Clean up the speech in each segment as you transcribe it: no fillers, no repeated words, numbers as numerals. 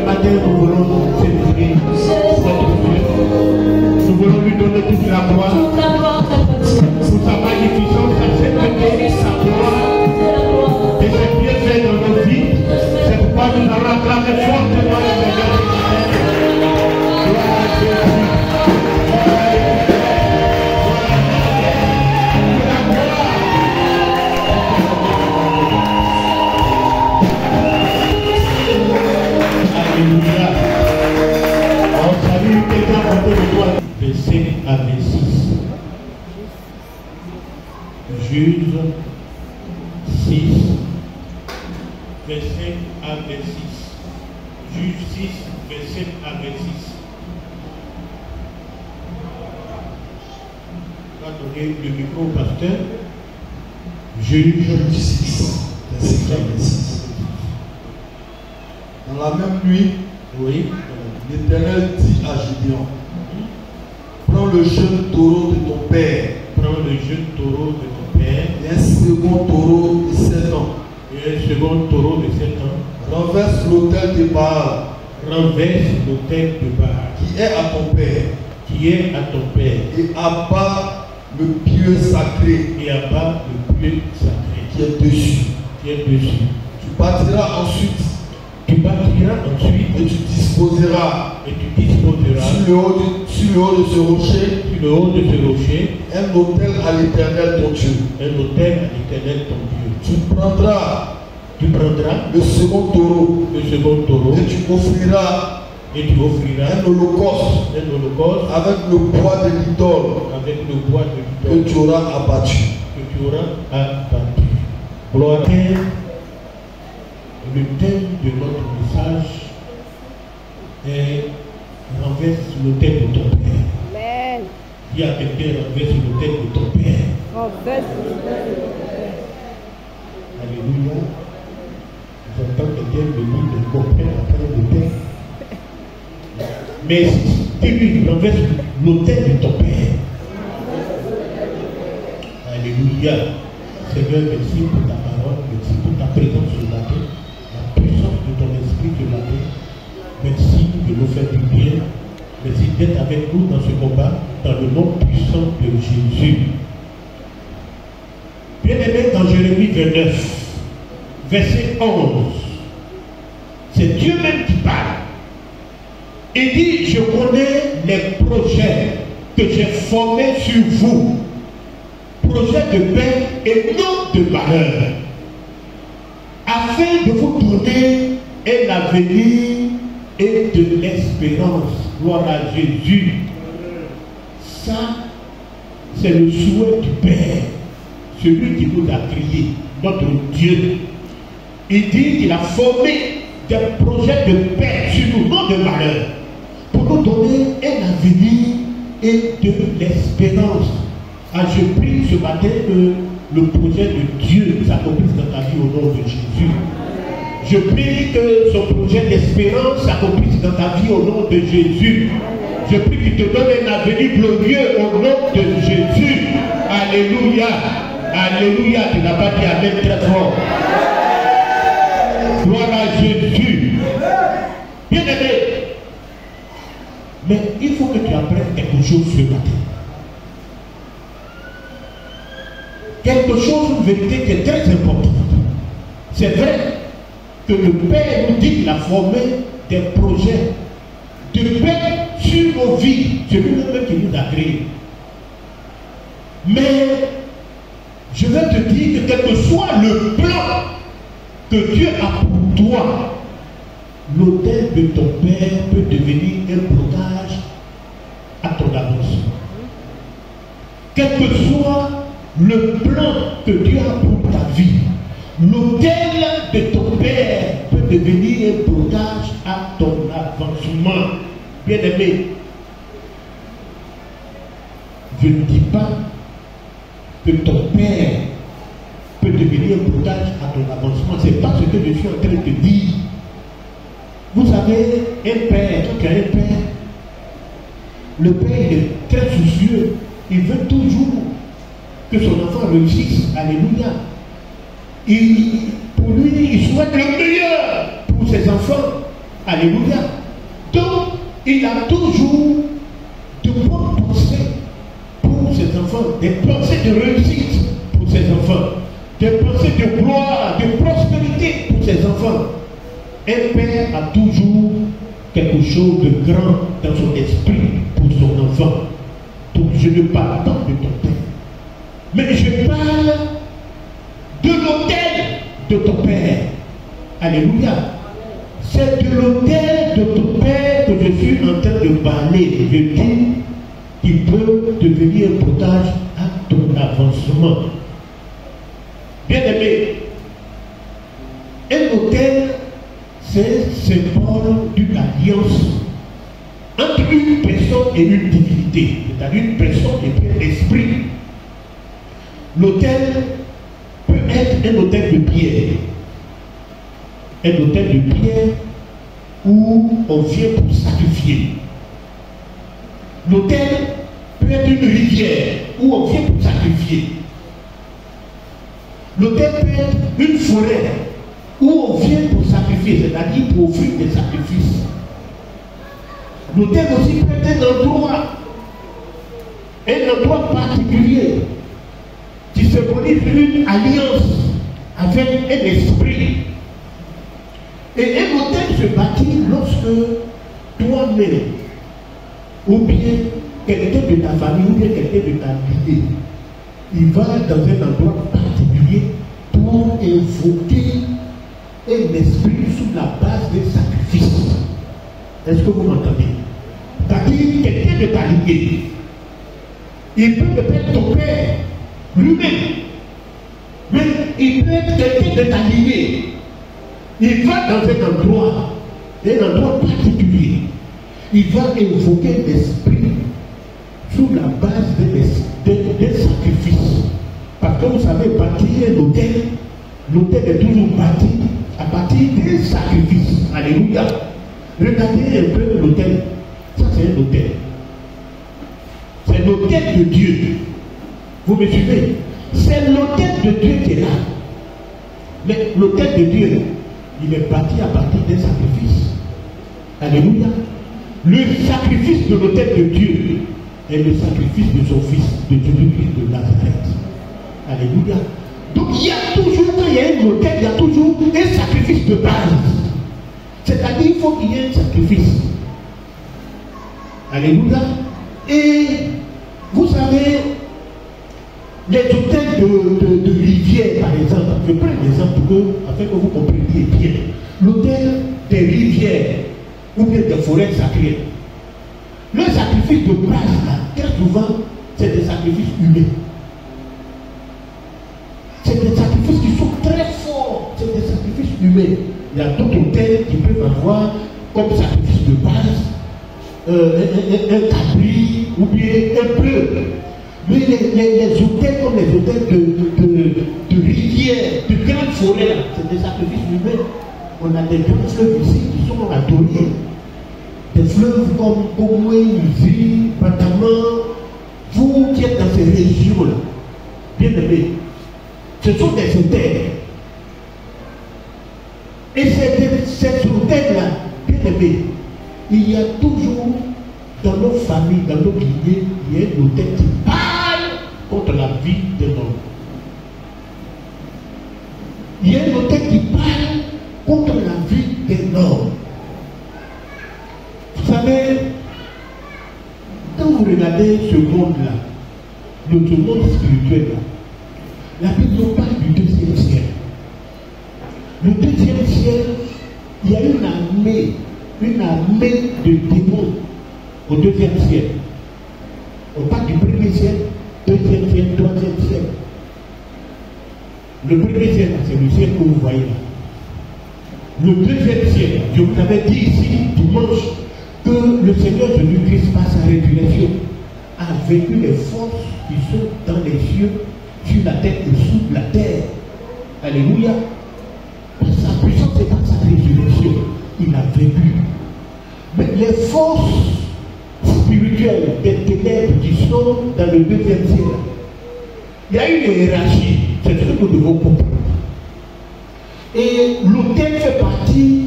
matin, nous voulons célébrer notre Dieu. Nous voulons lui donner toute la gloire pour sa magnificence, sa sainteté, sa gloire et ses bienfaits dans nos vies. C'est pourquoi nous allons acclamer fortement le Seigneur. Gloire à Jésus. Alléluia. On salue quelqu'un autour de toi. Verset à 26. Juge 6. Verset à 26. Juge 6, verset à 26. On va donner le micro au pasteur. Juge 6, verset à 26. Dans la même nuit, Oui. l'Éternel dit à Gédéon, prends le jeune taureau de ton père Prends le jeune taureau de ton père et un second taureau de 7 ans. et un second taureau de 7 ans. Renverse l'autel de Baal Renverse l'autel de Baal qui est à ton père qui est à ton père et abat le pieu sacré et abat le pieu sacré qui est dessus. qui est dessus. Tu bâtiras ensuite Tu bâtiras ensuite et tu disposeras et tu disposeras sur le haut de ce rocher sur le haut de ce rocher un autel à l'Éternel ton Dieu. un autel à l'Éternel ton Dieu. Tu prendras Tu le second taureau le second taureau et tu offriras et tu offriras un holocauste un holocauste avec le bois de l'idole avec le bois de que l'idole tu auras abattu. que tu auras abattu. Gloire à Dieu. Le thème de notre message est renverse l'autel de ton père. Amen. Dis à quelqu'un, renverse l'autel de ton père. Renverse Alléluia. J'entends quelqu'un me dire de mon père après le père. Mais dis-lui, renverse l'autel de ton père. Alléluia. Seigneur, merci pour ta parole, merci pour ta présence ce matin, la puissance de ton esprit ce matin. Merci de nous faire du bien. Merci d'être avec nous dans ce combat, dans le nom puissant de Jésus. Bien-aimé, dans Jérémie 29, verset 11, c'est Dieu même qui parle. Il dit, je connais les projets que j'ai formés sur vous, projets de paix et non de malheur, afin de vous donner un avenir et de l'espérance. Gloire à Jésus. Ça, c'est le souhait du Père, celui qui nous a créés, notre Dieu. Il dit qu'il a formé des projets de paix sur nous, non de malheur, pour nous donner un avenir et de l'espérance. Ah, je prie ce matin que le projet de Dieu s'accomplisse dans ta vie au nom de Jésus. Je prie que son projet d'espérance s'accomplisse dans ta vie au nom de Jésus. Je prie qu'il te donne un avenir glorieux au nom de Jésus. Alléluia. Alléluia. Tu n'as pas dit amen très fort. Gloire à Jésus. Bien aimé. Mais il faut que tu apprennes quelque chose ce matin. Quelque chose, une vérité qui est très importante. C'est vrai que le Père nous dit qu'il a formé des projets de paix sur nos vies. C'est lui-même qui nous a créés. Mais je vais te dire que quel que soit le plan que Dieu a pour toi, l'autel de ton Père peut devenir un blocage à ton avancement. Quel que soit le plan que Dieu a pour ta vie, l'autel de ton Père peut devenir un blocage à ton avancement. Bien-aimé, je ne dis pas que ton Père peut devenir un blocage à ton avancement. Ce n'est pas ce que je suis en train de te dire. Vous savez, un père, quand il y a un père, le père il est très soucieux. Il veut toujours que son enfant réussisse. Alléluia. Pour lui, il souhaite le meilleur pour ses enfants. Alléluia. Donc, il a toujours de bonnes pensées pour ses enfants, des pensées de réussite pour ses enfants, des pensées de gloire, de prospérité pour ses enfants. Un père a toujours quelque chose de grand dans son esprit pour son enfant. Donc je ne parle pas de ton père, mais je parle de l'autel de ton père. Alléluia. C'est de l'autel de ton père que je suis en train de parler. Je dis qu'il peut devenir un blocage à ton avancement. Bien-aimé, un autel, c'est un symbole d'une alliance entre une personne et une divinité, c'est-à-dire une personne et un esprit. L'autel peut être un autel de pierre. Un autel de pierre où on vient pour sacrifier. L'autel peut être une rivière où on vient pour sacrifier. L'autel peut être une forêt où on vient pour sacrifier, c'est-à-dire pour offrir des sacrifices. L'autel aussi peut être un endroit particulier qui symbolise une alliance avec un esprit. Et un autel se bâtit lorsque toi-même, ou bien quelqu'un de ta famille, ou bien quelqu'un de ta vie, il va dans un endroit particulier pour invoquer un esprit sous la base des sacrifices. Est-ce que vous m'entendez? C'est-à-dire quelqu'un de ta lignée. Il peut être ton père lui-même, mais il peut être quelqu'un de ta lignée. Il va dans un endroit particulier. Il va invoquer l'esprit sous la base des sacrifices. Parce que vous savez, bâtir l'autel est toujours bâti à partir des sacrifices. Alléluia. Regardez un peu l'autel. Ça, c'est un autel. C'est l'autel de Dieu. Vous me suivez? C'est l'autel de Dieu qui est là. Mais l'autel de Dieu, il est bâti à partir des sacrifices. Alléluia. Le sacrifice de l'autel de Dieu est le sacrifice de son fils, de Jésus-Christ de Nazareth. Alléluia. Donc il y a toujours, quand il y a un autel, il y a toujours un sacrifice de base. C'est-à-dire qu'il faut qu'il y ait un sacrifice. Alléluia. Et vous savez, les hôtels de rivières, par exemple, je prends l'exemple afin que vous compreniez bien. L'hôtel des rivières ou bien des forêts sacrées. Le sacrifice de base, là, très souvent, c'est des sacrifices humains. C'est des sacrifices qui sont très forts. C'est des sacrifices humains. Il y a d'autres hôtels qui peuvent avoir comme sacrifice de base un cabri ou bien un bleu. Mais les hôtels comme les hôtels de rivières, de grandes forêts, c'est des sacrifices humains. On a des grands fleuves ici qui sont adorés. Des fleuves comme Omoué, Uzi, Bataman, vous qui êtes dans ces régions-là, bien aimés, ce sont des hôtels. Et ces hôtels-là, bien aimés, il y a toujours dans nos familles, dans nos lignées, il y a un hôtel qui parle contre la vie de l'homme. Il y a un hôtel qui parle contre la vie des hommes. Vous savez, quand vous regardez ce monde-là, notre monde spirituel-là, la Bible nous parle du deuxième ciel. Le deuxième ciel, il y a une armée de démons au deuxième ciel. On parle du premier ciel, deuxième ciel, troisième ciel. Le premier ciel, c'est le ciel que vous voyez là. Le deuxième ciel, je vous avais dit ici dimanche que le Seigneur Jésus-Christ, par sa résurrection, a vaincu les forces qui sont dans les cieux, sur la terre et sous la terre. Alléluia. Par sa puissance et par sa résurrection, il a vaincu. Mais les forces spirituelles des ténèbres qui sont dans le deuxième ciel, il y a une hiérarchie. C'est ce que nous devons comprendre. Et l'autel fait partie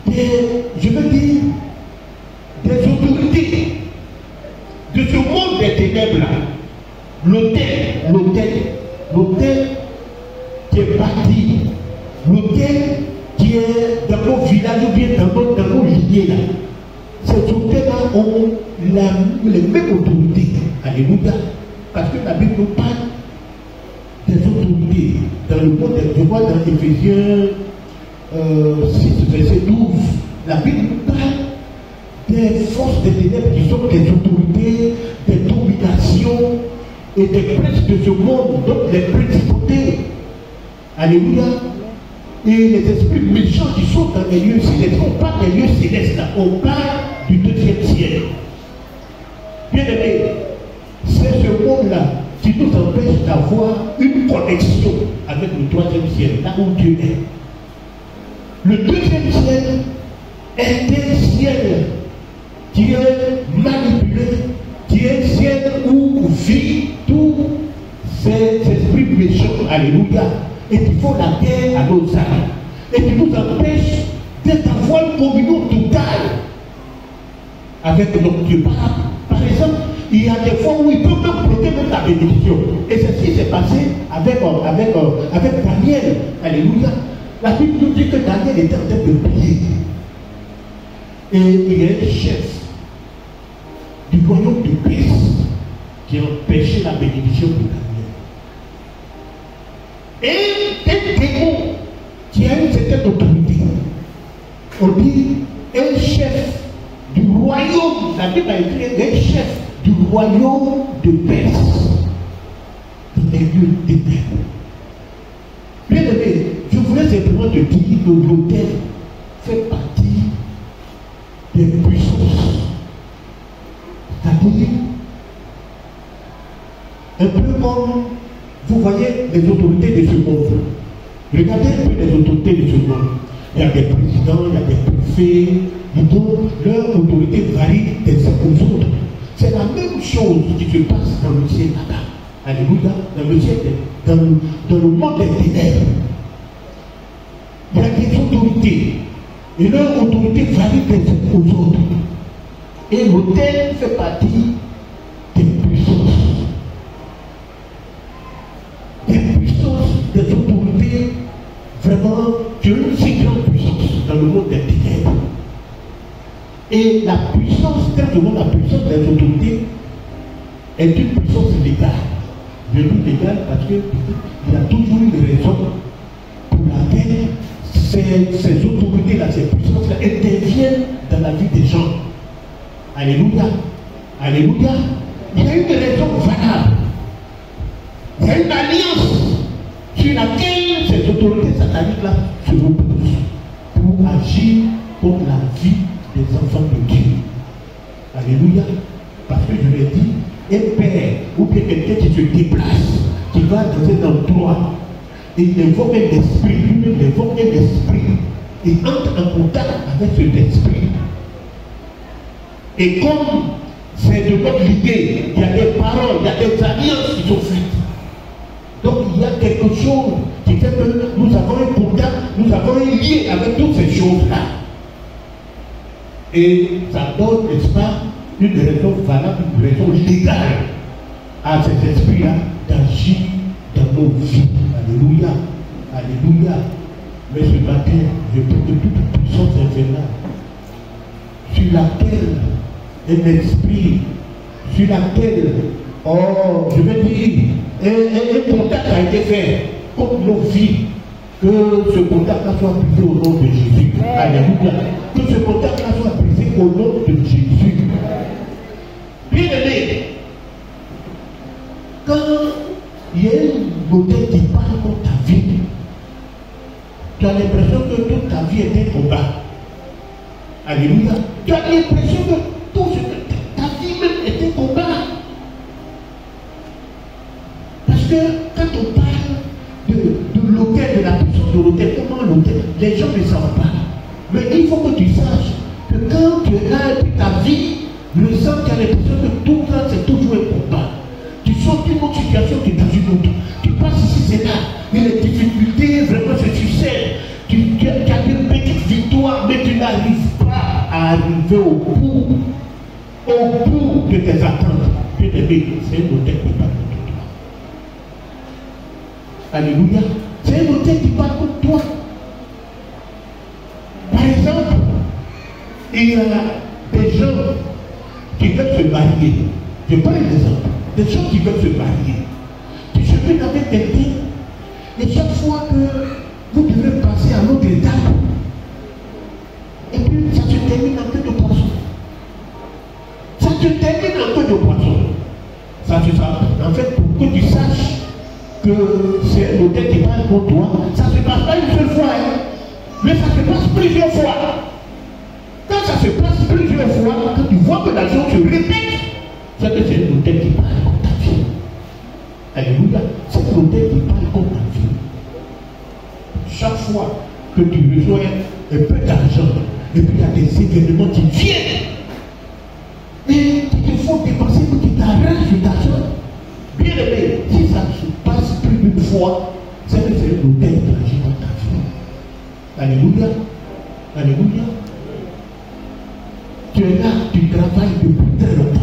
je veux dire, des autorités de ce monde des ténèbres-là. L'hôtel qui est bâti, l'hôtel qui est dans nos villages ou bien dans nos lignées là. Ces hôtels-là ont les mêmes autorités. Alléluia. Parce que la Bible nous parle des autorités. Dans le monde, je vois dans Éphésiens 6, verset 12, la Bible nous parle des forces des ténèbres qui sont des autorités, des dominations et des princes de ce monde, donc les principautés. Alléluia. Et les esprits méchants qui sont dans les lieux célestes. On parle des lieux célestes là, on parle du deuxième ciel. Bien aimé, c'est ce monde-là qui nous empêche d'avoir une connexion avec le troisième ciel, là où Dieu est. Le deuxième ciel est un ciel qui est manipulé, qui est un ciel où vit tous ces esprits méchants. Alléluia. Et qui font la guerre à nos âmes. Et qui nous empêche d'avoir une communion totale avec notre Dieu. Par exemple, il y a des fois où il peut même prêter même la bénédiction. Et c'est ce qui s'est passé avec Daniel. Alléluia. La Bible nous dit que Daniel était en train de prier. Et il y a un chef du royaume de Perse qui a empêché la bénédiction de Daniel. Et un démon qui a une certaine autorité. On dit un chef du royaume, la Bible a écrit un chef du royaume de Perse dans les lieux d'éternel. Bien aimé, je voulais simplement te dire que l'autel fait partie des puissances. C'est-à-dire, un peu comme vous voyez les autorités de ce monde. Regardez un peu les autorités de ce monde. Il y a des présidents, il y a des préfets, donc leur autorité varie des uns aux autres. C'est la même chose qui se passe dans le ciel là-bas. Alléluia, dans le ciel, dans le monde des ténèbres. Il y a des autorités. Et leur autorité varie des uns aux autres. Et l'autel fait partie des puissances. Des autorités vraiment qui ont une si grande puissance dans le monde des ténèbres. Et la puissance, très souvent la puissance des autorités est une puissance légale. Je dis légale parce qu'il y a toujours une raison pour laquelle ces autorités-là, ces puissances-là interviennent dans la vie des gens. Alléluia. Alléluia. Il y a une raison valable. Il y a une alliance sur laquelle ces autorités sataniques-là se reposent pour agir contre la vie des enfants de Dieu. Alléluia. Parce que je l'ai dit, un père ou bien quelqu'un qui se déplace, qui va dans un endroit, et il invoque un esprit, lui-même invoque un esprit, et entre en contact avec cet esprit. Et comme c'est de notre idée, il y a des paroles, il y a des alliances qui sont faites. Donc il y a quelque chose qui fait que nous avons un contact, nous avons un lien avec toutes ces choses-là. Et ça donne, n'est-ce pas, une raison valable, une raison légale à cet esprit-là d'agir dans nos vies. Alléluia. Alléluia. Mais ce matin, je prie de toute puissance infernale sur laquelle un esprit, sur laquelle, je veux dire, un contact a été fait contre nos vies. Que ce contact-là soit brisé au nom de Jésus. Alléluia. Que ce contact-là soit brisé au nom de Jésus. Bien aimé, quand il y a un modèle qui parle contre ta vie, tu as l'impression que toute ta vie est un combat. Alléluia. Tu as l'impression que tout ce que ta vie même est un combat. Parce que quand on parle de l'autel, de la puissance de l'autel, comment l'autel, les gens ne savent pas. Mais il faut que tu saches que quand tu es là et ta vie, le sang, tu as l'impression que tout ça, c'est toujours un combat. Tu sors d'une autre situation, tu es dans une autre. Tu passes ici, c'est là. Et les difficultés vraiment se succèdent. Tu as des petites victoires, mais tu n'as arriver au bout de tes attentes. Bien-aimé, c'est un hôtel qui parle contre toi. Alléluia. C'est un hôtel qui parle contre toi. Par exemple, il y a des gens qui veulent se marier. Je prends un exemple. Des gens qui veulent se marier. Tu se mets avec quelqu'un et chaque fois que vous devez passer à l'autre étape, et puis ça se termine en queue de poisson. Ça se termine en queue de poisson. Ça se passe. En fait, pour que tu saches que c'est l'hôtel qui parle contre toi, ça ne se passe pas une seule fois, hein, mais ça se passe plusieurs fois. Quand ça se passe plusieurs fois, quand tu vois que la chose se répète, c'est que c'est l'hôtel qui parle contre ta vie. Alléluia. C'est l'hôtel qui parle contre ta vie. Chaque fois que tu reçois un peu d'argent, et puis il y a des événements qui viennent, et qui te font dépenser pour que tu t'arraches de l'argent. Bien aimé, si ça se passe plus d'une fois, c'est que c'est l'hôtel qui agit dans ta vie. Alléluia. Alléluia. Tu es là, tu travailles depuis très longtemps.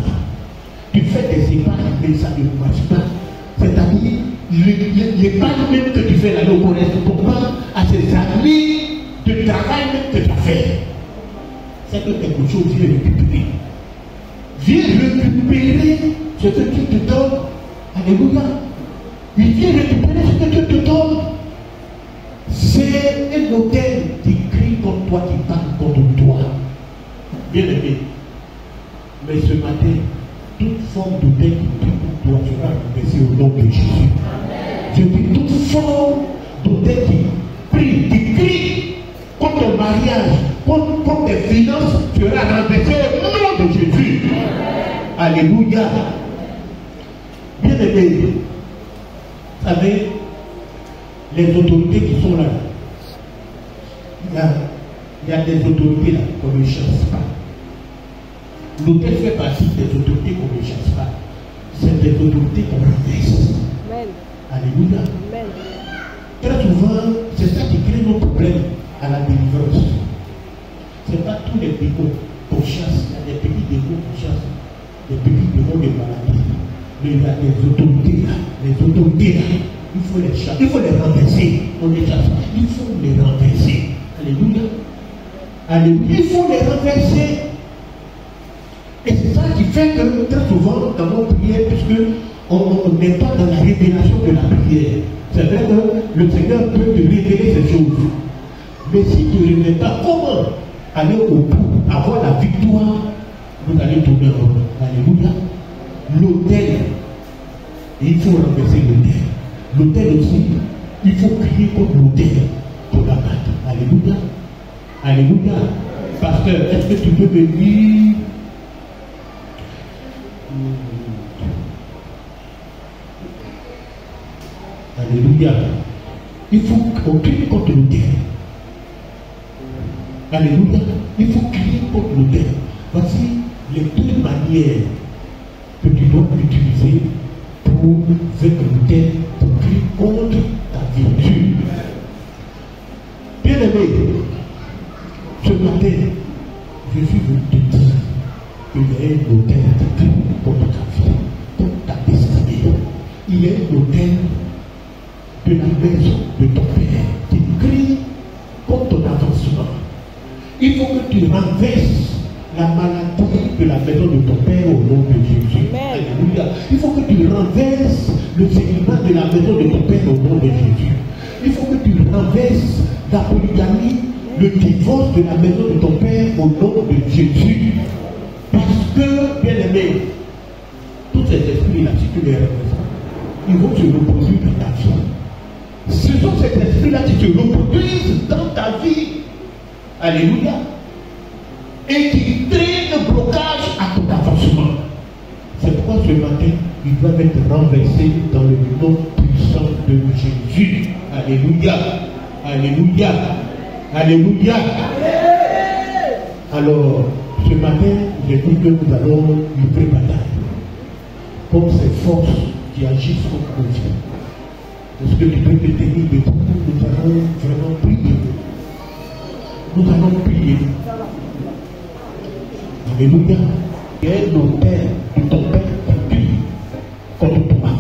Tu fais des épargnes, mais ça ne marche pas. C'est-à-dire, l'épargne même que tu fais là ne correspond pas à ces années de travail même que tu as fait. C'est que quelque chose vient récupérer. Viens récupérer ce que tu te donnes. Alléluia. Il vient récupérer ce que tu te donnes. C'est un hôtel qui crie contre toi, qui parle contre toi. Bien aimé. Mais ce matin, toute forme d'hôtel qui crie contre toi sera renversée au nom de Jésus. Je dis toute forme d'hôtel qui crie contre ton mariage, contre tes finances, sera renversée au nom de Jésus. Alléluia. Bien aimé, vous savez, les autorités qui sont là, il y a des autorités là qu'on ne chasse pas. L'hôtel fait partie des autorités qu'on ne chasse pas. C'est des autorités qu'on renverse. Alléluia. Amen. Très souvent, c'est ça qui crée nos problèmes à la délivrance. Ce n'est pas tous les démons qu'on chasse. Il y a des petits démons qu'on chasse, des petits démons de maladie. Mais il y a des autorités là. Les autorités là, il faut les chasser. Il faut les renverser. On les chasse. Il faut les renverser. Alléluia. Alléluia. Il faut les renverser. Et c'est ça qui fait que très souvent dans nos prières, puisque on n'est pas dans la révélation de la prière. C'est vrai que le Seigneur peut te révéler ces choses. Mais si tu ne révèles pas comment aller au bout, avoir la victoire, vous allez tourner en rond. Alléluia. L'autel, il faut renverser l'autel. L'autel aussi, il faut crier contre l'autel pour la battre. Alléluia. Alléluia. Pasteur, est-ce que tu peux me dire Alléluia. Il faut qu'on crie contre l'autel. Alléluia. Il faut crier contre l'autel. Voici les deux manières que tu dois utiliser pour vaincre l'autel, pour crier contre ta vertu. Bien aimé, ce matin, je suis venu te dire qu'il y a un hôtel qui crie contre ta vie, contre ta destinée. Il y a un hôtel de la maison de ton Père qui crie contre ton avancement. Il faut que tu renverses la maladie de la maison de ton Père au nom de Jésus. Alléluia. Il faut que tu renverses le célibat de la maison de ton Père au nom de Jésus. Il faut que tu renverses la polygamie, le divorce de la maison de ton Père au nom de Jésus. Parce que, bien aimé, tous ces esprits-là, si tu les renverses, ils vont se reproduire dans ta vie. Ce sont ces esprits-là qui se reproduisent dans ta vie. Alléluia. Et qui créent un blocage à ton avancement. C'est pourquoi ce matin, ils doivent être renversés dans le nom puissant de Jésus. Alléluia. Alléluia. Alléluia. Alors, ce matin, j'ai dit que nous allons livrer bataille contre ces forces qui agissent contre nos vies. Est-ce que tu peux te tenir debout? Nous allons vraiment prier. Nous allons prier. Alléluia. Il y a un autel de ton père qui prie contre toi.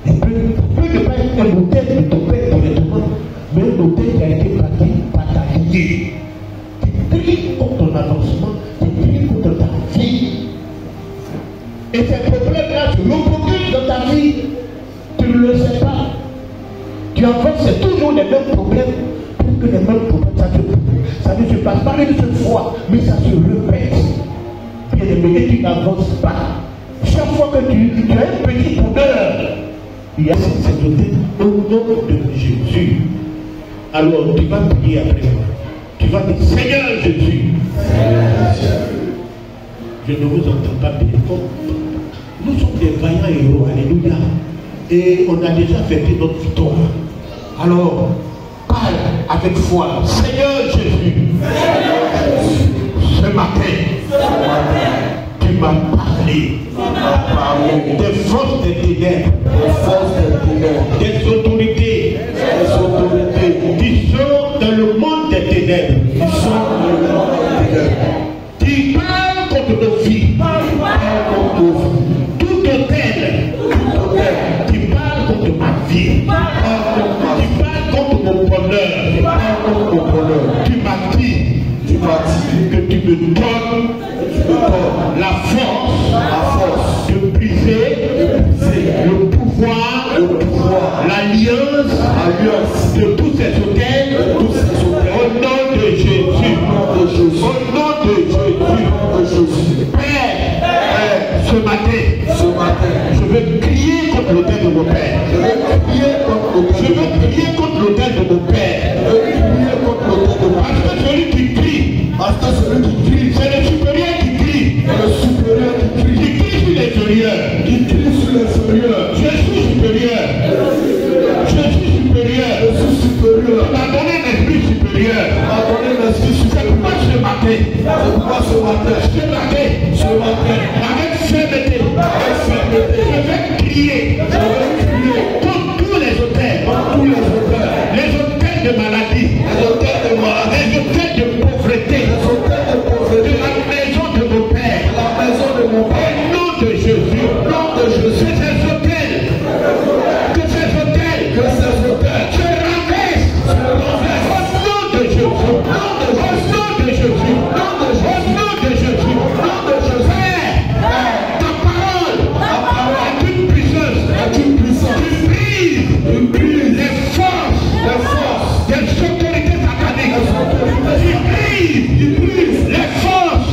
Il peut ne pas être un autel de ton père directement, mais un autel qui a été bâti par ta lignée. Tu pries contre ton avancement, tu pries contre ta vie. Et ces problèmes-là se reproduisent dans ta vie. Tu ne le sais pas. Tu avances, c'est toujours les mêmes problèmes. Plus que les mêmes problèmes, ça ne se passe pas une seule fois, mais ça se répète. Bien-aimé, tu n'avances pas. Chaque fois que tu as un petit bonheur, il y a cette hôtel au nom de Jésus. Alors tu vas prier après moi. Tu vas dire, Seigneur Jésus, je ne vous entends pas bien. Nous sommes des vaillants héros, alléluia. Et on a déjà fêté notre victoire. Alors, parle avec foi. Seigneur Jésus, ce matin, tu m'as parlé des forces des ténèbres, des autorités qui sont dans le monde des ténèbres, qui parlent contre nos vies, tout hôtel qui parle contre ma vie, qui parle contre mon bonheur, tu m'as dit que tu me donnes la force de briser le pouvoir, l'alliance de tous ces hôtels au nom de Jésus. Au nom de Jésus. Père, ce matin, je veux crier contre l'autel de mon père. Je veux crier contre l'autel de mon père. Parce que celui qui crie, c'est le supérieur qui crie. Qui crie sur les supérieurs. Je suis supérieur. Tu m'as donné un esprit supérieur. C'est pourquoi ce matin, avec fermeté, je vais crier contre tous les hôtels, les hôtels de maladie, les hôtels de pauvreté, de la maison de mon père, au nom de Jésus, que ces hôtels se renversent au nom de Jésus, au nom de Jésus. Ta parole a une puissance. Tu brises les forces des autorités sataniques. Tu brises les forces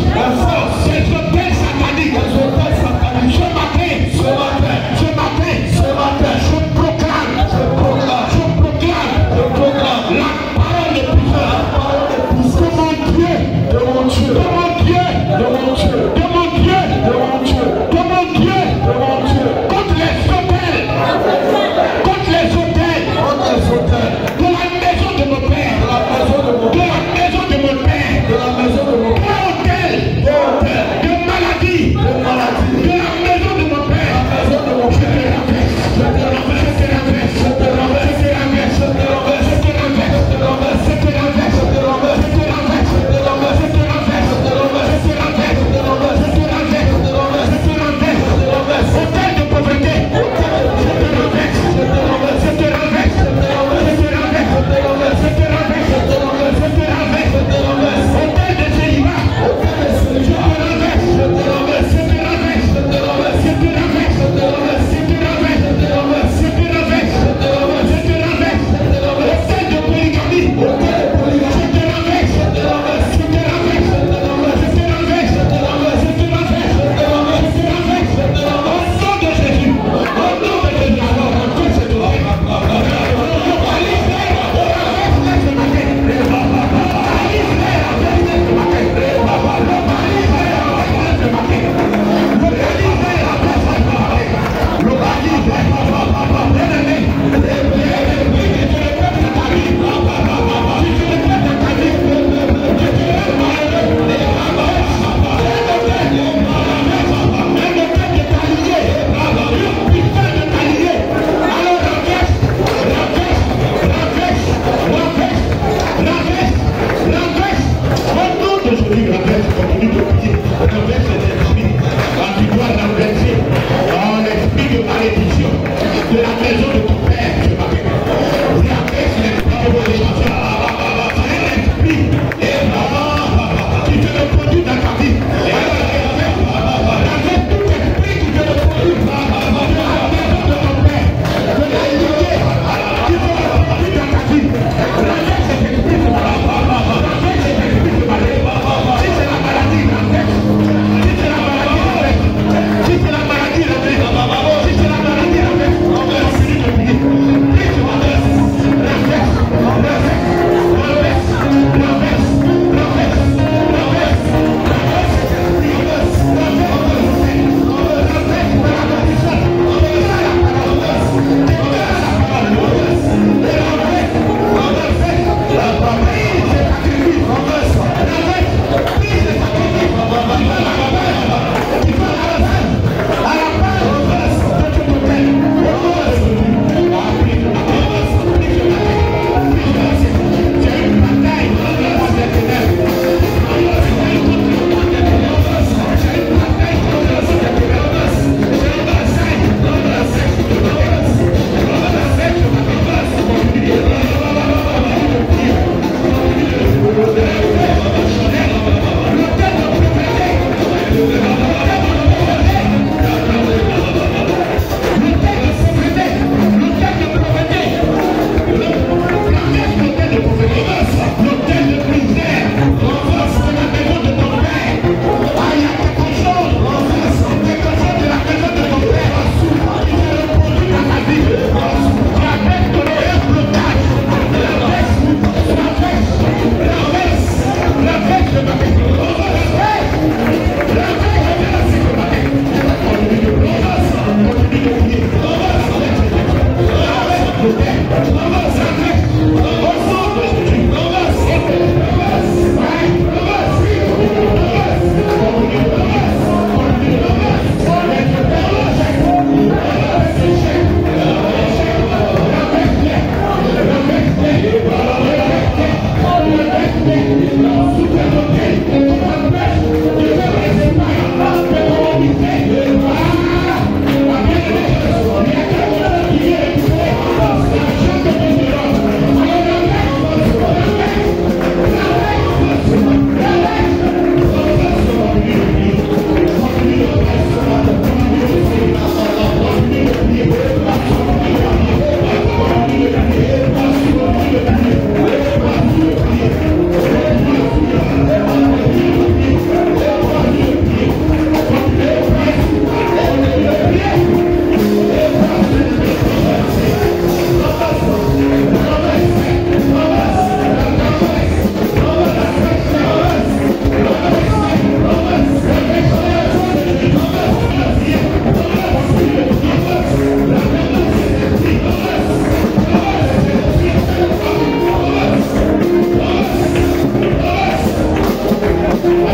des hôtels sataniques. Ce matin, je proclame la parole de puissance de mon Dieu.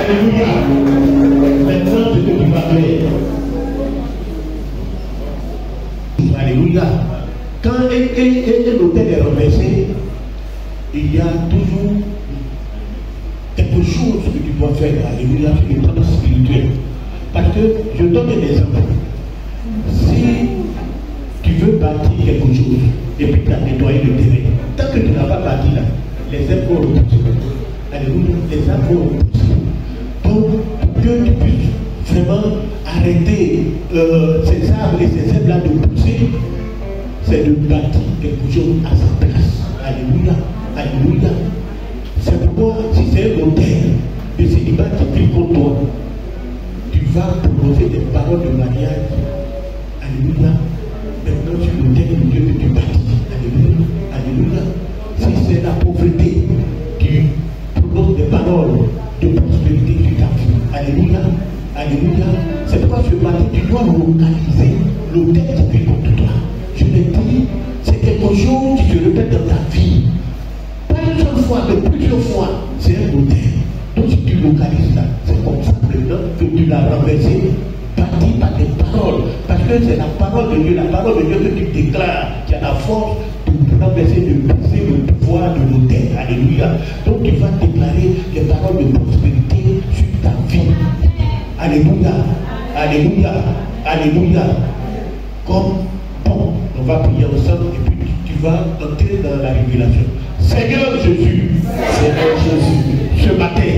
Alléluia. Maintenant, ce que tu vas faire. Alléluia. Quand un hôtel est renversé, il y a toujours quelque chose que tu dois faire. Alléluia, sur le plan spirituel. Parce que je donne un exemple. Si tu veux bâtir quelque chose et puis tu as nettoyé le terrain, tant que tu n'as pas bâti là, les arbres vont repousser. Alléluia, les arbres vont repousser. Donc, pour que tu puisses vraiment arrêter ces arbres et ces herbes là de pousser, c'est de bâtir quelque chose à sa place. Alléluia, alléluia. C'est pourquoi, si c'est un hôtel de célibat qui prie pour toi, tu vas prononcer des paroles de mariage. Alléluia. Maintenant, sur l'autel de Dieu que tu bâtis. Alléluia, alléluia. Si c'est la pauvreté, tu prononces des paroles de prospérité sur ta vie. Alléluia, alléluia. C'est pourquoi ce matin, tu dois localiser l'autel qui prie contre toi. Je l'ai dit, c'est quelque chose qui se répète dans ta vie. Pas une seule fois, mais plusieurs fois, c'est un hôtel. Donc si tu localises là, c'est comme ça maintenant que tu l'as renversé, bâti par des paroles. Parce que c'est la parole de Dieu que tu déclares, qui a la force de renverser, de briser le pouvoir de l'autel. Alléluia. Donc tu vas déclarer les paroles de prospérité sur ta vie. Alléluia. Alléluia. Alléluia. Comme bon, on va prier ensemble et puis tu vas entrer dans la révélation. Seigneur Jésus, ce matin,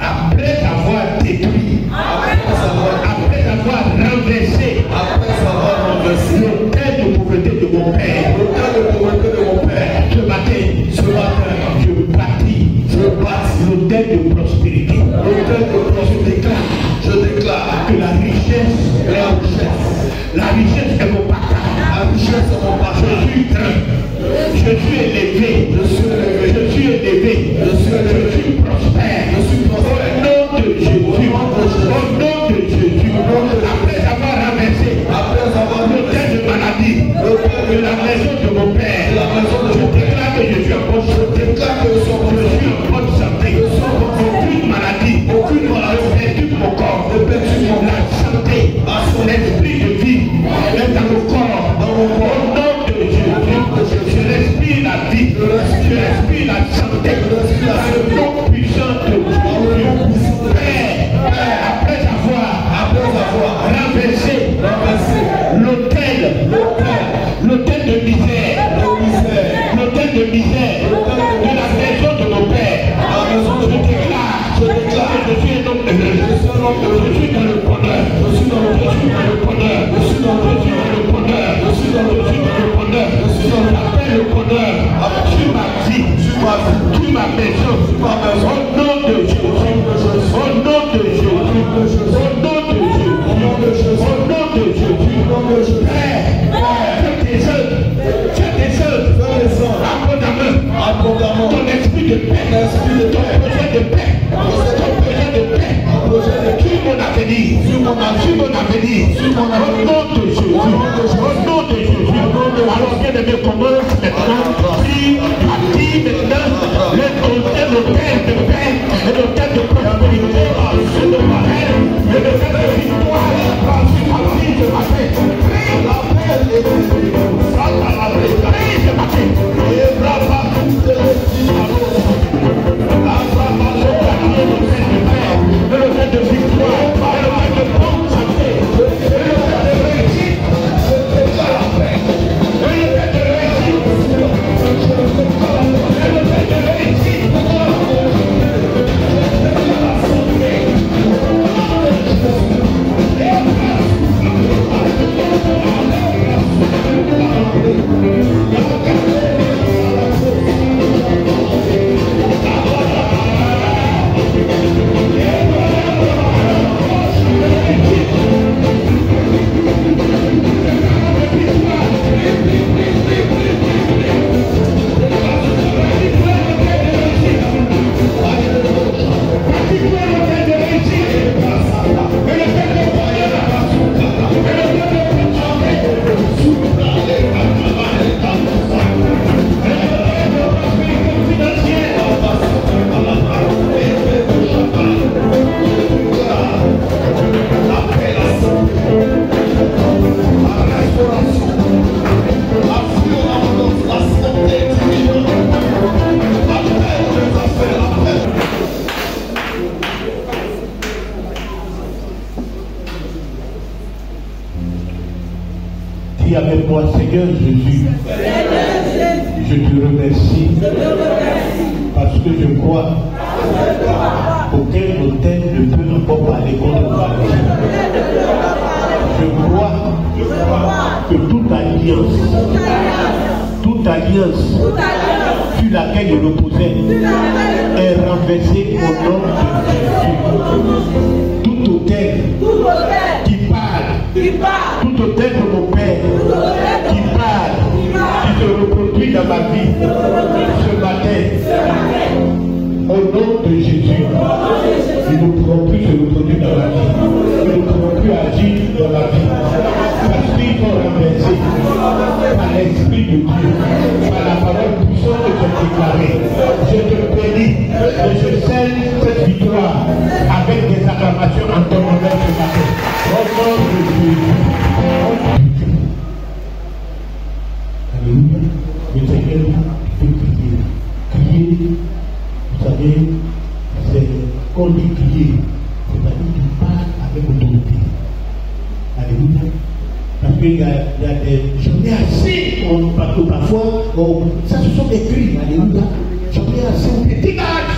après avoir détruit, après avoir renversé l'autel de pauvreté de mon père, ce matin, je bâtis l'autel de prospérité. Je déclare que la richesse est mon partage. Je suis grand. Je suis élevé. Je suis prospère. Au nom de Jésus. Après avoir renversé l'autel de maladie de la maison de mon père, je déclare que je suis en bonne santé. Aucune maladie ne perturbe mon corps. La santé, l'esprit de vie est dans mon corps. Au nom de Jésus, je respire la vie, je respire la santé, dans le nom puissant de Jésus. Père, après avoir renversé l'autel de misère, de la maison de mon père, je déclare que je suis un homme heureux, je suis dans le bonheur, j'appelle le bonheur sur ma vie, sur ma maison, au nom de Jésus, au nom de Jésus, au nom de Jésus, Père, fais tes œuvres, abondamment, ton esprit de paix, ton projet de paix, sur mon avenir, au nom de Jésus, alors bien aimé, commence maintenant, prie maintenant, l'autel de paix, l'autel de prospérité, de paix, l'autel de victoire, sur ma vie de ma paix, prie la paix, prie ce matin, l'autel de victoire, l'autel de bonne santé, l'autel de réussite, l'autel de réussite, l'autel de réussite, Dites-moi, Seigneur Jésus, je te remercie parce que je crois qu'aucun autel ne peut encore parler contre ma vie. Je crois que toute alliance sur laquelle je l'opposais est renversée au nom de Jésus. Tout autel qui parle, tout autel de mon Père qui parle, qui se reproduit dans ma vie ce matin, au nom de Jésus, il ne pourra plus se reproduire dans ma vie, il ne pourra plus agir dans ma vie, parce qu'ils sont renversés par l'Esprit de Dieu, par la parole puissante que j'ai déclarée. Je te bénis et je scelle cette victoire avec des acclamations en ton honneur ce matin. Au nom de Jésus. Alléluia. Le Seigneur peut crier. Crier, vous savez, c'est qu'on dit crier. C'est-à-dire qu'il parle avec autorité. Alléluia. Parce qu'il y a des... J'en ai assez, parce que parfois, ça ce sont des cris. Alléluia. J'en ai assez, on dit dégage.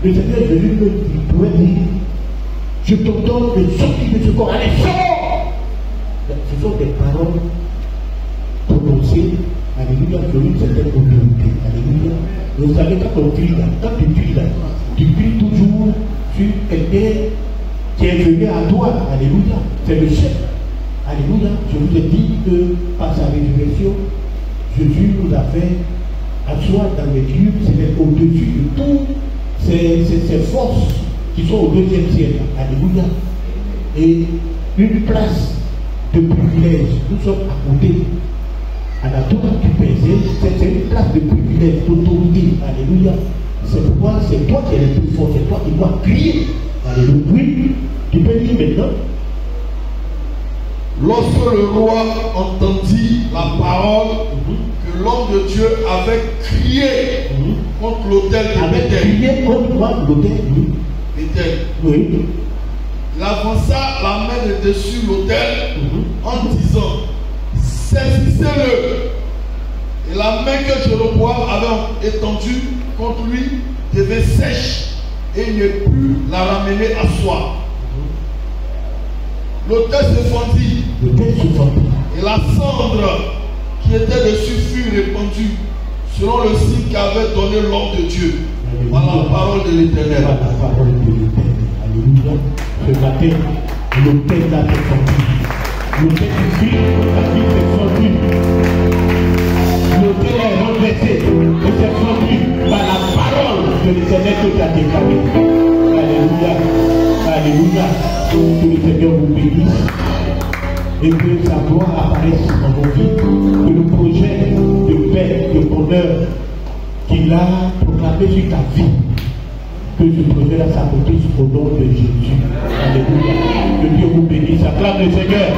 Le Seigneur Jésus pouvait dire, je t'ordonne de sortir de ce corps. Allez, sors. Ce sont des paroles prononcées, alléluia, sur une certaine autorité. Alléluia. Vous savez, quand on crie là, quand tu cries toujours sur quelqu'un qui est venu à toi. Alléluia. C'est le chef. Alléluia. Je vous ai dit que par sa résurrection, Jésus nous a fait asseoir dans les lieux, c'est au-dessus de tout ces forces qui sont au deuxième ciel. Alléluia. Et une place de privilège. Nous sommes à côté. À la tour du Père, c'est une place de privilège, d'autorité. Alléluia. C'est pourquoi c'est toi qui es le plus fort, c'est toi qui dois crier. Alléluia. Oui, tu peux dire maintenant. Lorsque le roi entendit la parole que l'homme de Dieu avait crié contre l'autel de Bethel. Crié contre quoi? L'autel? Bethel. Oui. Il avança la main de dessus l'autel en disant, saisissez-le. Et la main que Jéroboam avait étendue contre lui devait sèche et il ne put la ramener à soi. L'autel se fendit. Et la cendre qui était dessus fut répandue selon le signe qu'avait donné l'homme de Dieu. Par la parole de l'Éternel. Par la parole de l'Éternel. Alléluia. Ce matin, l'autel a été fondu. L'autel du Christ, la vie s'est fondue. L'autel est renversé et s'est fondu par la parole de l'Éternel que tu as déclarée. Alléluia. Alléluia. Que le Seigneur vous bénisse et que sa gloire apparaisse dans vos vies. Que le projet de paix, de bonheur qu'il a proclamé sur ta vie, que ce projet-là s'accomplisse au nom de Jésus. Alléluia. Que Dieu vous bénisse. Acclame le Seigneur.